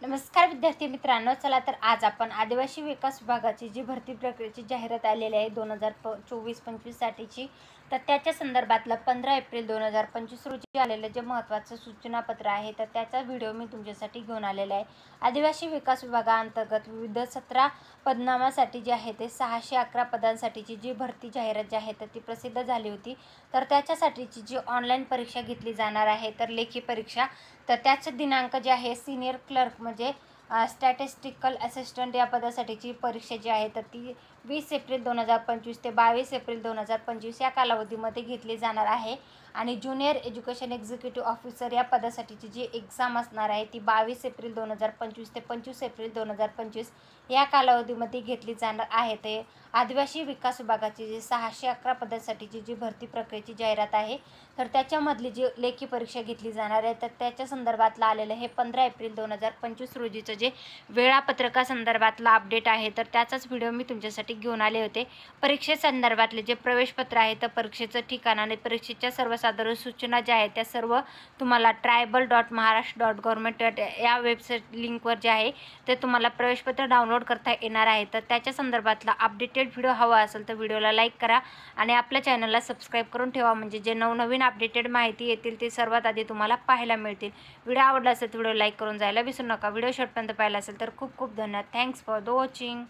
नमस्कार विद्यार्थी मित्रांनो, चला तर आज आपण आदिवासी विकास विभागाची जी भरती प्रक्रियेची जाहिरात आलेली आहे 2024-25 साठीची, तर त्याच्या संदर्भातलं 15 एप्रिल 2025 रोजी आलेलं जे महत्त्वाचं सूचनापत्र आहे तर त्याचा व्हिडिओ मी तुमच्यासाठी घेऊन आलेला आहे। आदिवासी विकास विभागाअंतर्गत विविध 17 पदनामासाठी जे आहे ते 611 पदांसाठीची जी भरती जाहिरात जी आहे तर ती प्रसिद्ध झाली होती। तर त्याच्यासाठीची जी ऑनलाईन परीक्षा घेतली जाणार आहे तर लेखी परीक्षा, तर त्याचे दिनांक जे आहे सीनियर क्लर्क म्हणजे स्टॅटिस्टिकल असिस्टंट या पदासाठीची परीक्षा जी आहे तर ती 20 एप्रिल 2025 ते 22 एप्रिल 2025 या कालावधीमध्ये घेतली जाणार आहे। आणि ज्युनियर एज्युकेशन एक्झिक्युटिव्ह ऑफिसर या पदासाठीची जी एक्झाम असणार आहे ती 22 एप्रिल 2025 ते 25 एप्रिल 2025 या कालावधीमध्ये घेतली जाणार आहे। ते आदिवासी विकास विभागाची जी 611 पदासाठीची जी भरती प्रक्रियेची जाहिरात आहे तर त्याच्यामधली जी लेखी परीक्षा घेतली जाणार आहे तर त्याच्या संदर्भातलं आलेलं हे 15 एप्रिल 2025 रोजीचं जे वेळापत्रकासंदर्भातला अपडेट आहे तर त्याचाच व्हिडिओ मी तुमच्यासाठी घेऊन आले होते। परीक्षेसंदर्भातले जे प्रवेशपत्र आहे तर परीक्षेचं ठिकाण आणि परीक्षेच्या सर्वसाधारण सूचना ज्या आहेत त्या सर्व तुम्हाला tribal.maharashtra.government या वेबसाईट लिंकवर जे आहे ते तुम्हाला प्रवेशपत्र डाउनलोड करता येणार आहे। तर त्याच्या संदर्भातला अपडेटेड व्हिडिओ हवा असेल तर व्हिडिओला लाईक करा आणि आपल्या चॅनलला सबस्क्राईब करून ठेवा, म्हणजे जे नवनवीन अपडेटेड माहिती येतील ते सर्वात आधी तुम्हाला पाहायला मिळतील। व्हिडिओ आवडला असेल तर व्हिडिओ लाईक करून जायला विसरू नका। व्हिडिओ शेवटपर्यंत पाहिला असेल तर खूप खूप धन्यवाद। Thanks for the watching.